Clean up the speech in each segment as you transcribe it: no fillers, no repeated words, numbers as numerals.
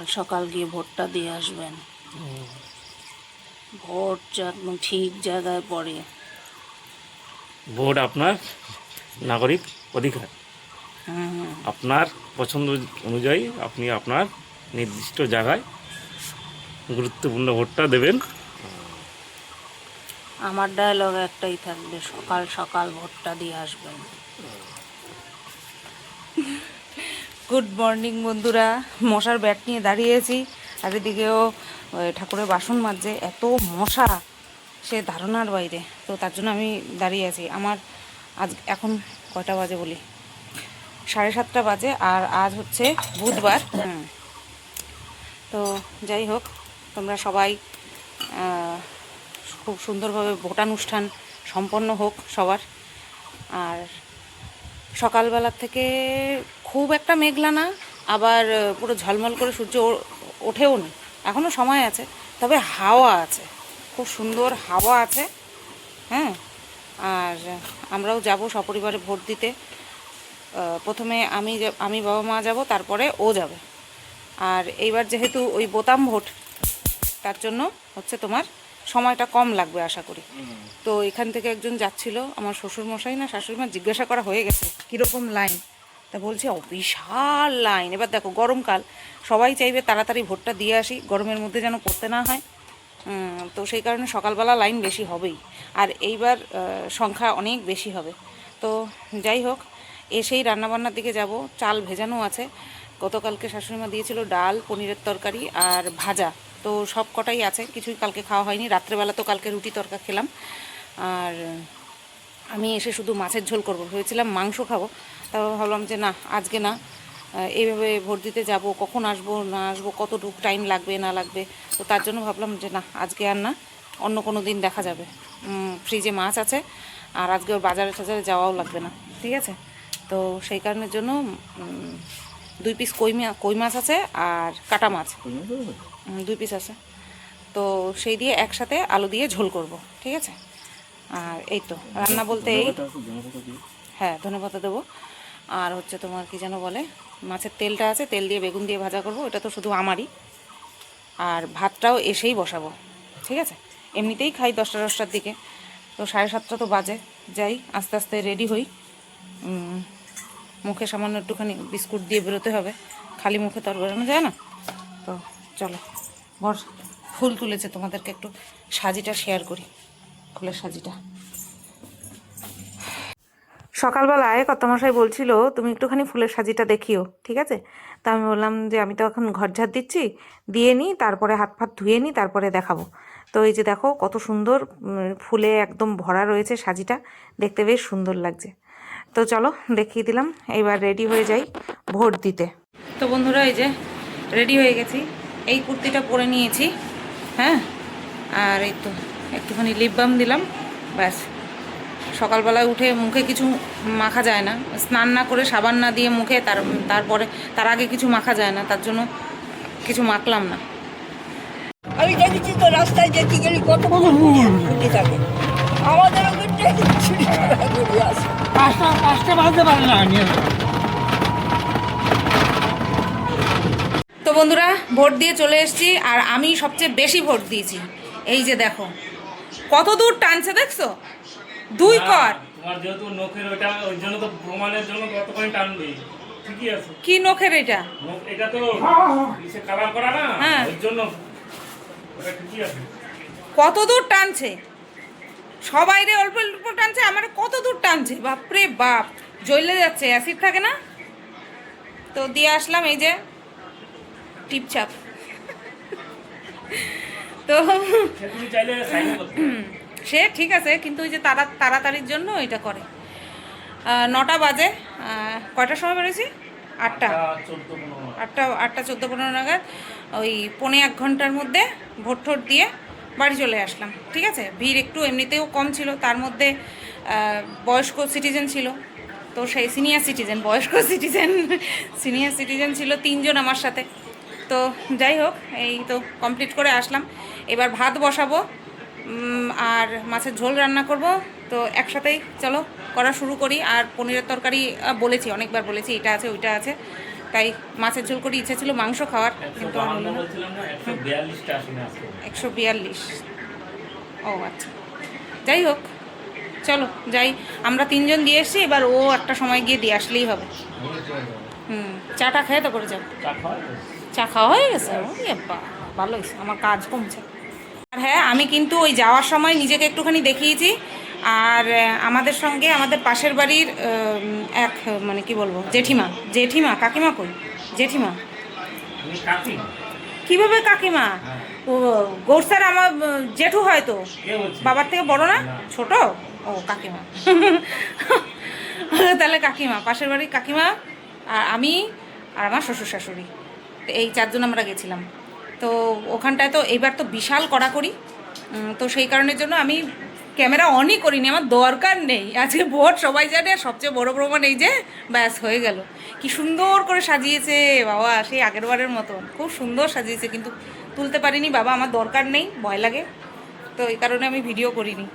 কাল সকাল গিয়ে ভোটটা দিয়ে আসবেন। ভোট একদম ঠিক জায়গায় পড়ে। ভোট আপনার নাগরিক অধিকার। আপনার পছন্দ অনুযায়ী আপনি আপনার নির্দিষ্ট জায়গায় গুরুত্বপূর্ণ ভোটটা দেবেন। আমার ডায়লগ একটাই থাকবে, সকাল সকাল ভোটটা দিয়ে আসবেন। গুড মর্নিং বন্ধুরা, মশার ব্যাট নিয়ে দাঁড়িয়েছি আর এদিকেও ঠাকুরের বাসন মাজছে। এত মশা সে ধারণার বাইরে, তো তার জন্য আমি দাঁড়িয়ে আছি। আমার আজ এখন কয়টা বাজে বলি, 7:30 বাজে, আর আজ হচ্ছে বুধবার। তো যাই হোক, তোমরা সবাই খুব সুন্দরভাবে ভোটানুষ্ঠান সম্পন্ন হোক সবার। আর সকালবেলা থেকে খুব একটা মেঘলা না, আবার পুরো ঝলমল করে সূর্য ওঠেও নি, এখনও সময় আছে। তবে হাওয়া আছে, খুব সুন্দর হাওয়া আছে। হ্যাঁ, আর আমরাও যাব সপরিবারে ভোট দিতে। প্রথমে আমি বাবা মা যাব, তারপরে ও যাবে। আর এইবার যেহেতু ওই বোতাম ভোট, তার জন্য হচ্ছে তোমার সময়টা কম লাগবে আশা করি। তো এখান থেকে একজন যাচ্ছিল, আমার শ্বশুরমশাই না শাশুড়িমা, জিজ্ঞাসা করা হয়ে গেছে কীরকম লাইন। তা বলছি বিশাল লাইন। এবার দেখো, গরমকাল, সবাই চাইবে তাড়াতাড়ি ভোটটা দিয়ে আসি, গরমের মধ্যে যেন পড়তে না হয়। তো সেই কারণে সকালবেলা লাইন বেশি হবেই, আর এইবার সংখ্যা অনেক বেশি হবে। তো যাই হোক, এসেই রান্নাবান্নার দিকে যাব। চাল ভেজানো আছে, গতকালকে শাশুড়িমা দিয়েছিল ডাল, পনিরের তরকারি আর ভাজা। তো সব কটাই আছে, কিছুই কালকে খাওয়া হয়নি। রাত্রেবেলা তো কালকে রুটি তরকা খেলাম। আর আমি এসে শুধু মাছের ঝোল করব, ভেবেছিলাম মাংস খাবো। তারপর ভাবলাম যে না, আজকে না, এইভাবে ভোট দিতে যাব, কখন আসবো না আসবো, কতটুকু টাইম লাগবে না লাগবে। তো তার জন্য ভাবলাম যে না, আজকে আর না, অন্য কোনো দিন দেখা যাবে। ফ্রিজে মাছ আছে, আর আজকে ওর বাজারে টাজারে যাওয়াও লাগবে না, ঠিক আছে। তো সেই কারণের জন্য 2 পিস কই মাছ আছে, আর কাটা মাছ 2 পিস আছে। তো সেই দিয়ে একসাথে আলু দিয়ে ঝোল করব, ঠিক আছে। আর এই তো রান্না বলতে এই, হ্যাঁ ধনেপাতা দেবো। আর হচ্ছে তোমার কি যেন বলে, মাছের তেলটা আছে, তেল দিয়ে বেগুন দিয়ে ভাজা করব, এটা তো শুধু আমারই। আর ভাতটাও এসেই বসাবো, ঠিক আছে। এমনিতেই খাই 10টার দিকে, তো 7:30 তো বাজে। যাই, আস্তে আস্তে রেডি হই। মুখে সামান্য একটুখানি বিস্কুট দিয়ে বেরোতে হবে, খালি মুখে তো আর বেরোনো যায় না। তো চলো, বর ফুল তুলেছে, তোমাদেরকে একটু সাজিটা শেয়ার করি, ফুলের সাজিটা। সকালবেলায় কর্তামশাই বলছিল তুমি একটুখানি ফুলের সাজিটা দেখিও, ঠিক আছে। তা আমি বললাম যে আমি তো এখন ঘর ঝাড় দিচ্ছি, দিয়ে নিই, তারপরে হাত ফাত ধুয়ে নিই, তারপরে দেখাবো। তো এই যে দেখো কত সুন্দর ফুলে একদম ভরা রয়েছে সাজিটা, দেখতে বেশ সুন্দর লাগছে। তো চলো দেখিয়ে দিলাম, এইবার রেডি হয়ে যাই ভোট দিতে। তো বন্ধুরা, এই যে রেডি হয়ে গেছি, এই কুর্তিটা পরে নিয়েছি। হ্যাঁ, আর এই তো একটুখানি লিপ বাম দিলাম, ব্যাস। সকালবেলায় উঠে মুখে কিছু মাখা যায় না, স্নান না করে সাবান না দিয়ে মুখে তারপরে তার আগে কিছু মাখা যায় না, তার জন্য কিছু মাখলাম না। আমি দেখেছি তো, রাস্তায় যেতে গেলে কত ছুটি থাকে, আমাদের ছুটি আসে 5টা বাজতে পারে না। তো বন্ধুরা, ভোট দিয়ে চলে এসেছি, আর আমি সবচেয়ে বেশি ভোট দিয়েছি। এই যে দেখো কত দূর টানছে, দেখছো? 2 কর। তোমার যেহেতু নখের ওটা, ওই জন্য তো প্রমাণের জন্য কতক্ষণ টানবে। ঠিকই আছে। কি নখের এটা? এটা তো ইসে কালার করা না, হ্যাঁ, ওই জন্য ওটা ঠিকই আছে। কত দূর টানছে, সবাই রে অল্প অল্প টানছে, আমার কত দূর টানছে, বাপরে বাপ, জ্বলে যাচ্ছে, অ্যাসিড থাকে না। তো দিয়ে আসলাম, এই যে টিপচাপ। তো তুমি চাইলে সাইন করতে। সে ঠিক আছে, কিন্তু ওই যে তাড়াতাড়ির জন্য এটা করে। 9টা বাজে, কয়টার সময় বেরোছি? 8টা 14-15 নাগাদ। ওই 1.25 ঘন্টার মধ্যে ভোট ঠোট দিয়ে বাড়ি চলে আসলাম, ঠিক আছে। ভিড় একটু এমনিতেও কম ছিল, তার মধ্যে বয়স্ক সিটিজেন ছিল, তো সেই সিনিয়র সিটিজেন ছিল 3 জন আমার সাথে। তো যাই হোক, এই তো কমপ্লিট করে আসলাম। এবার ভাত বসাবো, আর মাছের ঝোল রান্না করব। তো একসাথেই চলো করা শুরু করি। আর পনিরের তরকারি বলেছি, অনেকবার বলেছি, এটা আছে ওইটা আছে, তাই মাছের ঝোল করে ইচ্ছা ছিল মাংস খাওয়ার, কিন্তু আর হলো 152 না। বলছিলাম না, 142টা আসেনি আজকে। 142। ও আচ্ছা, যাই হোক, চলো যাই। আমরা 3 জন দিয়ে এসছি, এবার ও একটা সময় গিয়ে দিয়ে আসলেই হবে। আমি চলে যাবো। চাটা খেয়ে তারপরে যাবো। চা খাওয়া যাবে? চা খাওয়া হয়ে গেছে? ভালো হয়েছে, আমার কাজ কমছে। আর হ্যাঁ, আমি কিন্তু ওই যাওয়ার সময় নিজেকে একটুখানি দেখিয়েছি। আর আমাদের সঙ্গে আমাদের পাশের বাড়ির এক, মানে কি বলবো, জেঠিমা কাকিমা কই, জেঠিমা আমি কাকি। কিভাবে কাকিমা? হ্যাঁ। ও গৌরসার আমার জেঠু হয়তো, কে বলছে? বাবার থেকে বড় না, না। ছোট? ও কাকিমা। তাহলে কাকিমা, পাশের বাড়ির কাকিমা, আর আমি, আর আমার শ্বশুর শাশুড়ি, তো এই 4 জন আমরা গেছিলাম। তো ওখানটায় তো এবার তো বিশাল কড়াকড়ি, তো সেই কারণের জন্য আমি ক্যামেরা অনই করিনি, আমার দরকার নেই। আজকে ভোট সবাই জানে, আর সবচেয়ে বড় প্রমাণ এই যে ব্যাস হয়ে গেল। কি সুন্দর করে সাজিয়েছে বাবা, সেই আগের বারের মতন খুব সুন্দর সাজিয়েছে, কিন্তু তুলতে পারিনি বাবা, আমার দরকার নেই, ভয় লাগে, তো এই কারণে আমি ভিডিও করিনি।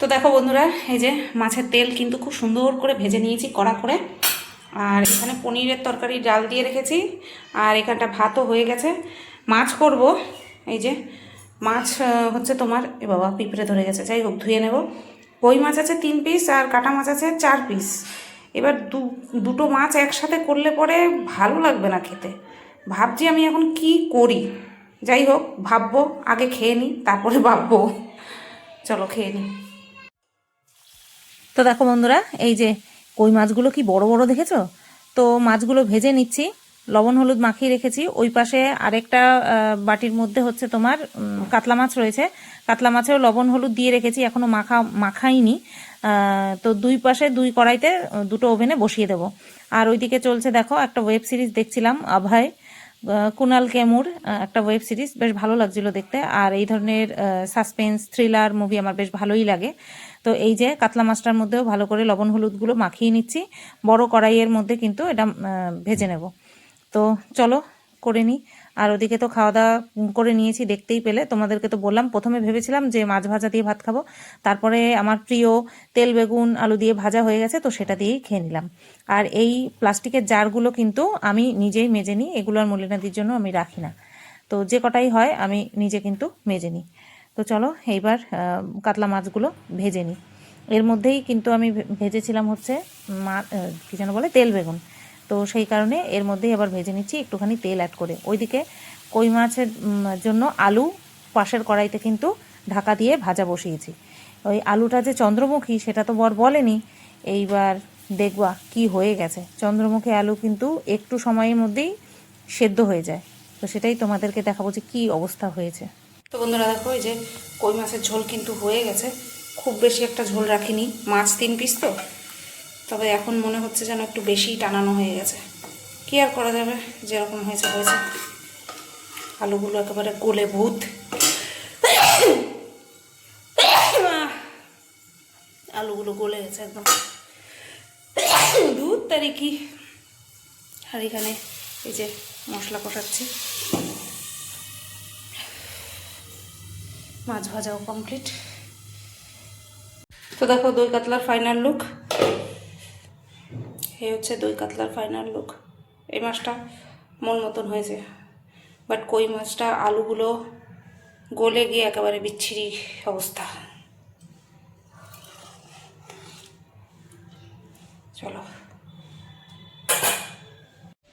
তো দেখো বন্ধুরা, এই যে মাছের তেল কিন্তু খুব সুন্দর করে ভেজে নিয়েছি কড়া করে। আর এখানে পনিরের তরকারি ডাল দিয়ে রেখেছি, আর এখানটা ভাতও হয়ে গেছে। মাছ করব, এই যে মাছ হচ্ছে তোমার, এ বাবা পিঁপড়ে ধরে গেছে, যাই হোক ধুয়ে নেব। কই মাছ আছে 3 পিস, আর কাটা মাছ আছে 4 পিস। এবার দুটো মাছ একসাথে করলে পরে ভালো লাগবে না খেতে, ভাবছি আমি এখন কি করি। যাই হোক, ভাববো, আগে খেয়ে নিই তারপরে ভাববো। চলো খেয়ে নিই। তো দেখো বন্ধুরা, এই যে কই মাছগুলো কি বড় বড় দেখেছো? তো মাছগুলো ভেজে নিচ্ছি, লবণ হলুদ মাখিয়ে রেখেছি। ওই পাশে আরেকটা বাটির মধ্যে হচ্ছে তোমার কাতলা মাছ রয়েছে, কাতলা মাছেও লবণ হলুদ দিয়ে রেখেছি, এখনও মাখাইনি। তো দুই পাশে 2 কড়াইতে 2টো ওভেনে বসিয়ে দেবো। আর ওইদিকে চলছে দেখো একটা ওয়েব সিরিজ দেখছিলাম, অভয় কুনাল কেমুর একটা ওয়েব সিরিজ, বেশ ভালো লাগছিল দেখতে। আর এই ধরনের সাসপেন্স থ্রিলার মুভি আমার বেশ ভালোই লাগে। তো এই যে কাতলা মাছটার মধ্যেও ভালো করে লবণ হলুদগুলো মাখিয়ে নিচ্ছি, বড় কড়াইয়ের মধ্যে কিন্তু এটা ভেজে নেব। তো চলো করে নিই। আর ওদিকে তো খাওয়া দাওয়া করে নিয়েছি, দেখতেই পেলে, তোমাদেরকে তো বললাম। প্রথমে ভেবেছিলাম যে মাছ ভাজা দিয়ে ভাত খাবো, তারপরে আমার প্রিয় তেল বেগুন আলু দিয়ে ভাজা হয়ে গেছে, তো সেটা দিয়েই খেয়ে নিলাম। আর এই প্লাস্টিকের জারগুলো কিন্তু আমি নিজেই মেজে নিই, এগুলো আর মলিনাদির জন্য আমি রাখি না। তো যে কটাই হয় আমি নিজে কিন্তু মেজে নিই। তো চলো এইবার কাতলা মাছগুলো ভেজে নিই। এর মধ্যেই কিন্তু আমি ভেজেছিলাম হচ্ছে কী যেন বলে, তেল বেগুন। তো সেই কারণে এর মধ্যেই আবার ভেজে নিচ্ছি একটুখানি তেল অ্যাড করে। ওইদিকে কই মাছের জন্য আলু পাশের কড়াইতে কিন্তু ঢাকা দিয়ে ভাজা বসিয়েছি। ওই আলুটা যে চন্দ্রমুখী সেটা তো বর বলেনি, এইবার দেখবা কি হয়ে গেছে। চন্দ্রমুখী আলু কিন্তু একটু সময়ের মধ্যেই সেদ্ধ হয়ে যায়, তো সেটাই তোমাদেরকে দেখাবো যে কী অবস্থা হয়েছে। তো বন্ধুরা দেখো, এই যে কই মাছের ঝোল কিন্তু হয়ে গেছে, খুব বেশি একটা ঝোল রাখিনি, মাছ 3 পিস তো, তবে এখন মনে হচ্ছে যেন একটু বেশিই টানানো হয়ে গেছে। কী আর করা যাবে, যেরকম হয়েছে হয়েছে। আলুগুলো একেবারে গলে ভূত, আলুগুলো গলে গেছে একদম, দুধ তারিখি। আর এখানে এই যে মশলা কষাচ্ছি, মাছ ভাজাও কমপ্লিট। তো দেখো দই কাতলার ফাইনাল লুক, এই হচ্ছে দই কাতলার ফাইনাল লুক। এই মাছটা মন মতন হয়েছে, বাট কই মাছটা আলুগুলো গলে গিয়ে একেবারে বিচ্ছিরি অবস্থা। চলো।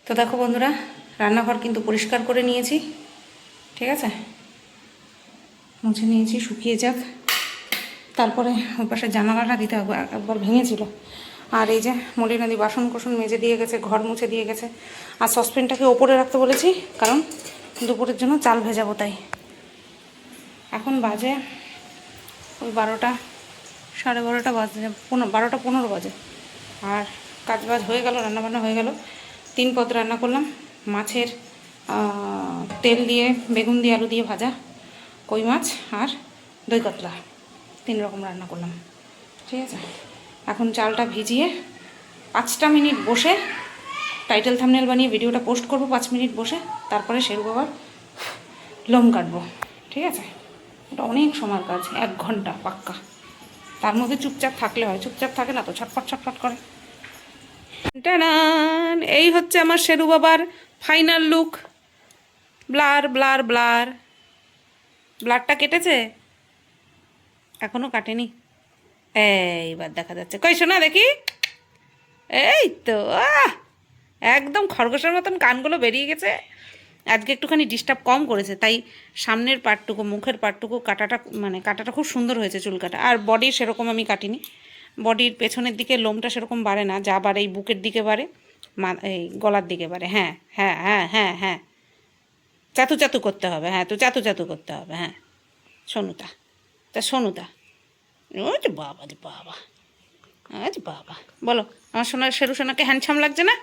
তো দেখো বন্ধুরা, রান্নাঘর কিন্তু পরিষ্কার করে নিয়েছি, ঠিক আছে, মুছে নিয়েছি, শুকিয়ে যাক। তারপরে ওই পাশে জানালাটা দিতে হবে, একবার ভেঙেছিল। আর এই যে মলিনাদি বাসন কোসন মেজে দিয়ে গেছে, ঘর মুছে দিয়ে গেছে। আর সসপ্যানটাকে ওপরে রাখতে বলেছি, কারণ দুপুরের জন্য চাল ভেজাবো তাই। এখন বাজে ওই 12টা, 12:30 বাজে, 12টা 15 বাজে। আর কাজ বাজ হয়ে গেল, রান্নাবান্না হয়ে গেল। 3 পদ রান্না করলাম, মাছের তেল দিয়ে বেগুন দিয়ে আলু দিয়ে ভাজা, কই মাছ আর দই কাতলা, 3 রকম রান্না করলাম, ঠিক আছে। এখন চালটা ভিজিয়ে 5টা মিনিট বসে টাইটেল থাম্বনেল বানিয়ে ভিডিওটা পোস্ট করব, 5 মিনিট বসে, তারপরে শেরু বাবার লোম কাটবো, ঠিক আছে। ওটা অনেক সময়ের কাজ, 1 ঘন্টা পাক্কা। তার মধ্যে চুপচাপ থাকলে হয়, চুপচাপ থাকে না তো, ছটফট ছটফট করে। টানান, এই হচ্ছে আমার শেরু বাবার final look. Blur blur blur, ব্লারটা কেটেছে? এখনো কাটেনি, এইবার দেখা যাচ্ছে। কই শোনা দেখি, এই তো একদম খরগোশের মতন কানগুলো বেরিয়ে গেছে। আজকে একটুখানি ডিস্টার্ব কম করেছে, তাই সামনের পার্টটুকু, মুখের পার্টটুকু কাটাটা খুব সুন্দর হয়েছে, চুল কাটা। আর বডি সেরকম আমি কাটিনি, বডির পেছনের দিকে লোমটা সেরকম বাড়ে না, যা বাড়ে এই বুকের দিকে বাড়ে, এই গলার দিকে বাড়ে। হ্যাঁ হ্যাঁ হ্যাঁ হ্যাঁ হ্যাঁ, চাতু চাতু করতে হবে, হ্যাঁ তো চাতু চাতু করতে হবে। হ্যাঁ সোনুতা, সোনুতা, ও যে বাবা যে বাবা, আচ্ছা বাবা, বলো আমার সোনার শেরু সোনাকে হ্যান্ডসাম লাগছে না?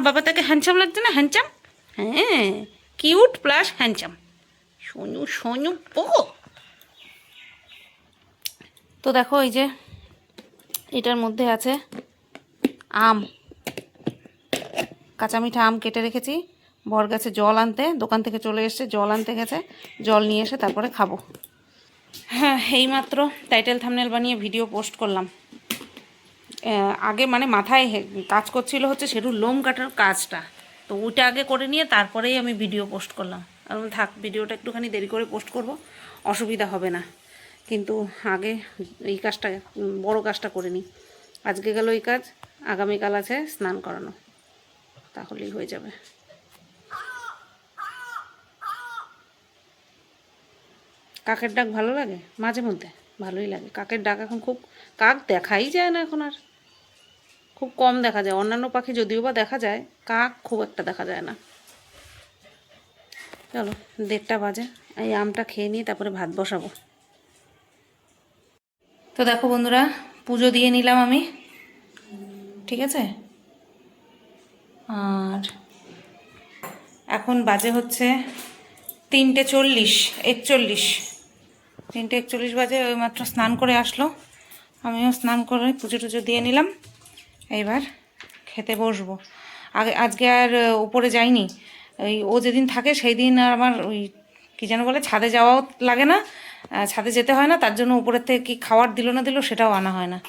বাবা তাকে হ্যান্ডসাম লাগছে না? হ্যান্ডসাম, হ্যাঁ, cute plus handsome, Sonu Sonu Poco. তো দেখো এই যে এটার মধ্যে আছে আম, কাঁচা মিঠা আম কেটে রেখেছি। বর গেছে জল আনতে, দোকান থেকে চলে এসছে, জল আনতে গেছে, জল নিয়ে এসে তারপরে খাবো। হ্যাঁ, এইমাত্র টাইটেল থাম্বনেল বানিয়ে ভিডিও পোস্ট করলাম। আগে মাথায় কাজ করছিল হচ্ছে শেরুর লোম কাটার কাজটা, তো ওইটা আগে করে নিয়ে তারপরেই আমি ভিডিও পোস্ট করলাম। আর থাক, ভিডিওটা একটুখানি দেরি করে পোস্ট করব, অসুবিধা হবে না, কিন্তু আগে এই কাজটা, বড় কাজটা করে নিই। আজকে গেল এই কাজ, আগামীকাল আছে স্নান করানো, তাহলেই হয়ে যাবে। কাকের ডাক ভালো লাগে? মাঝে মধ্যে ভালোই লাগে কাকের ডাক। এখন খুব কাক দেখাই যায় না, এখন আর খুব কম দেখা যায়। অন্যান্য পাখি যদিও বা দেখা যায়, কাক খুব একটা দেখা যায় না। চলো 1:30 বাজে, এই আমটা খেয়ে নিয়ে তারপরে ভাত বসাবো। তো দেখো বন্ধুরা, পুজো দিয়ে নিলাম আমি, ঠিক আছে। আর এখন বাজে হচ্ছে 3:41, 3:41 বাজে। ওই মাত্র স্নান করে আসলো, আমিও স্নান করে পুজো টুজো দিয়ে নিলাম। এইবার খেতে বসবো। আজকে আর উপরে যাইনি, ওই ও যেদিন থাকে সেই দিন আর আমার ওই কী যেন বলে, ছাদে যাওয়াও লাগে না, ছাদে যেতে হয় না, তার জন্য উপরের থেকে কী খাওয়ার দিল না দিল সেটাও আনা হয় না।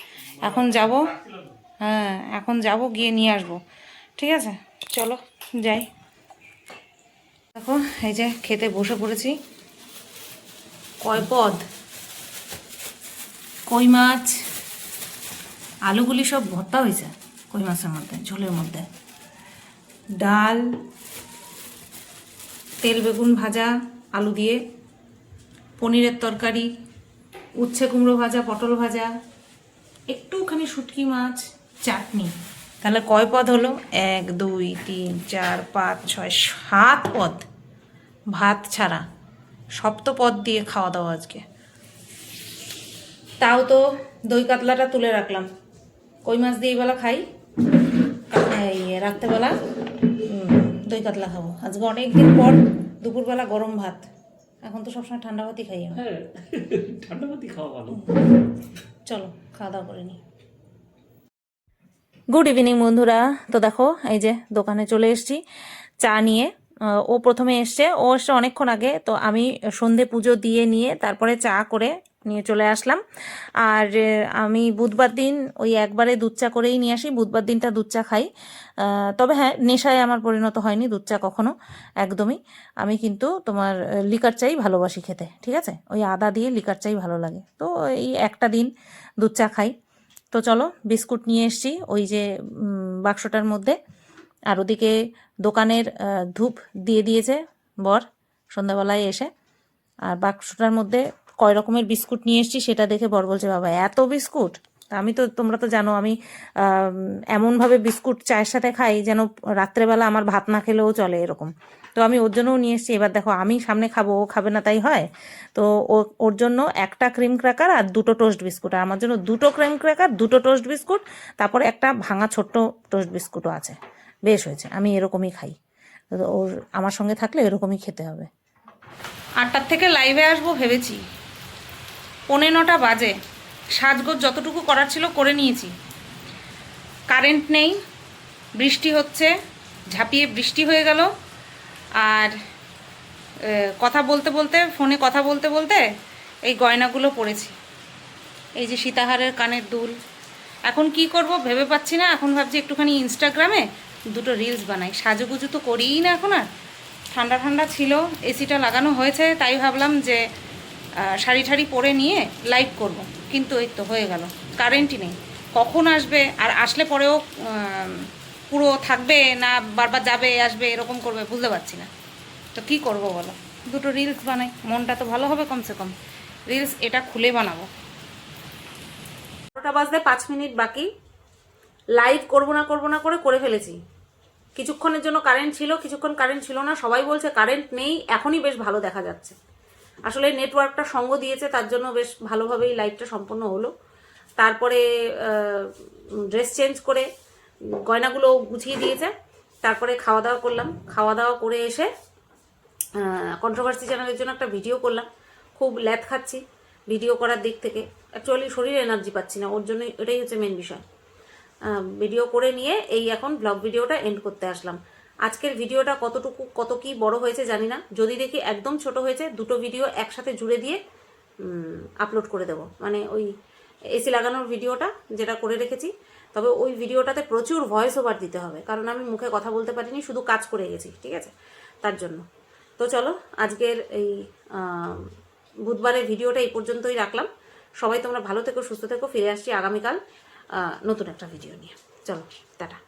এখন যাব, হ্যাঁ এখন যাব, গিয়ে নিয়ে আসবো, ঠিক আছে। চলো যাই। দেখো এই যে খেতে বসে পড়েছি। কয় পদ, কই মাছ, আলুগুলি সব ভর্তা হয়েছে কই মাছের মধ্যে, ঝোলের মধ্যে, ডাল, তেল বেগুন ভাজা আলু দিয়ে, পনিরের তরকারি, উচ্ছে কুমড়ো ভাজা, পটল ভাজা, একটুখানি শুটকি মাছ, চাটনি। তাহলে কয় পদ হলো? 1 2 3 4 5 6 7 পদ, ভাত ছাড়া। সপ্তপদ দিয়ে খাওয়া দাওয়া আজকে। তাও তো দই কাতলাটা তুলে রাখলাম, কই মাছ দিয়ে বেলা খাই, এই রাত্রেবেলা দই কাতলা খাবো। আজকে অনেক দিন পর দুপুরবেলা গরম ভাত, এখন তো সবসময় ঠান্ডা ভাতই খাই আমি। হ্যাঁ, ঠান্ডা ভাতই খাওয়া ভালো। চলো খাওয়া দাওয়া করে নিই। গুড ইভিনিং বন্ধুরা। তো দেখো এই যে দোকানে চলে এসেছি চা নিয়ে। ও প্রথমে এসছে, ও এসছে অনেকক্ষণ আগে, তো আমি সন্ধে পুজো দিয়ে নিয়ে তারপরে চা করে নিয়ে চলে আসলাম। আর আমি বুধবার দিন ওই একবারে দুধ চা করেই নিয়ে আসি, বুধবার দিনটা দুধ চা খাই। তবে হ্যাঁ, নেশায় আমার পরিণত হয়নি দুধ চা কখনো, একদমই। আমি কিন্তু তোমার লিকার চাই ভালোবাসি খেতে, ঠিক আছে, ওই আদা দিয়ে লিকার চাই ভালো লাগে, তো এই একটা দিন দুধ চা খাই। তো চলো বিস্কুট নিয়ে এসছি ওই যে বাক্সটার মধ্যে। আর ওদিকে দোকানের ধূপ দিয়ে দিয়েছে বর সন্ধ্যাবেলায় এসে। আর বাক্সটার মধ্যে কয় রকমের বিস্কুট নিয়ে এসছি সেটা দেখে বর বলছে, বাবা এত বিস্কুট! আমি তো, তোমরা তো জানো আমি এমনভাবে বিস্কুট চায়ের সাথে খাই যেন রাত্রেবেলা আমার ভাত না খেলেও চলে, এরকম। তো আমি ওর জন্যও নিয়ে এসেছি। এবার দেখো আমি সামনে খাবো, ও খাবে না তাই হয়? তো ওর জন্য একটা ক্রিম ক্র্যাকার আর 2টো টোস্ট বিস্কুট, আর আমার জন্য 2টো ক্রিম ক্র্যাকার, 2টো টোস্ট বিস্কুট, তারপরে একটা ভাঙা ছোট্ট টোস্ট বিস্কুটও আছে। বেশ হয়েছে, আমি এরকমই খাই, ওর আমার সঙ্গে থাকলে এরকমই খেতে হবে। 8টার থেকে লাইভে আসবো ভেবেছি, 9:45 বাজে। সাজগোজ যতটুকু করার ছিল করে নিয়েছি। কারেন্ট নেই, বৃষ্টি হচ্ছে, ঝাঁপিয়ে বৃষ্টি হয়ে গেল। আর কথা বলতে বলতে, ফোনে কথা বলতে বলতে এই গয়নাগুলো পরেছি, এই যে সীতাহারের কানের দুল। এখন কি করব ভেবে পাচ্ছি না, এখন ভাবছি একটুখানি ইনস্টাগ্রামে দুটো রিলস বানাই। সাজুগুজু তো করিই না এখন আর, ঠান্ডা ঠান্ডা ছিল, এসিটা লাগানো হয়েছে, তাই ভাবলাম যে শাড়ি ঠাড়ি পরে নিয়ে লাইভ করব, কিন্তু এই তো হয়ে গেল, কারেন্টই নেই। কখন আসবে, আর আসলে পরেও পুরো থাকবে না বারবার যাবে আসবে এরকম করবে, বুঝতে পারছি না। তো কী করব বলো, দুটো রিলস বানাই, মনটা তো ভালো হবে কমসে কম। রিলস এটা খুলে বানাবো। 12টা বাজতে 5 মিনিট বাকি। লাইভ করবো না করে ফেলেছি। কিছুক্ষণের জন্য কারেন্ট ছিল, কিছুক্ষণ কারেন্ট ছিল না। সবাই বলছে কারেন্ট নেই, এখনই বেশ ভালো দেখা যাচ্ছে। আসলে নেটওয়ার্কটা সঙ্গ দিয়েছে, তার জন্য বেশ ভালোভাবেই লাইভটা সম্পন্ন হলো। তারপরে ড্রেস চেঞ্জ করে গয়নাগুলো গুছিয়ে দিয়েছে, তারপরে খাওয়া দাওয়া করলাম। খাওয়া দাওয়া করে এসে কন্ট্রোভার্সি চ্যানেলের জন্য একটা ভিডিও করলাম। খুব ল্যাথ খাচ্ছি ভিডিও করার দিক থেকে, অ্যাকচুয়ালি শরীরে এনার্জি পাচ্ছি না, ওর জন্য এটাই হচ্ছে মেন বিষয়। ভিডিও করে নিয়ে এই এখন ব্লগ ভিডিওটা এন্ড করতে আসলাম। আজকের ভিডিওটা কত কি বড় হয়েছে জানি না, যদি দেখি একদম ছোট হয়েছে দুটো ভিডিও একসাথে জুড়ে দিয়ে আপলোড করে দেব, মানে ওই এসি লাগানোর ভিডিওটা যেটা করে রেখেছি। তবে ওই ভিডিওটাতে প্রচুর ভয়েস ওভার দিতে হবে, কারণ আমি মুখে কথা বলতে পারিনি, শুধু কাজ করে গেছি, ঠিক আছে, তার জন্য। তো চলো আজকের এই বুধবারের ভিডিওটা এই পর্যন্তই রাখলাম। সবাই তোমরা ভালো থেকো, সুস্থ থেকো। ফিরে আসছি আগামীকাল নতুন একটা ভিডিও নিয়ে। চলো টাটা।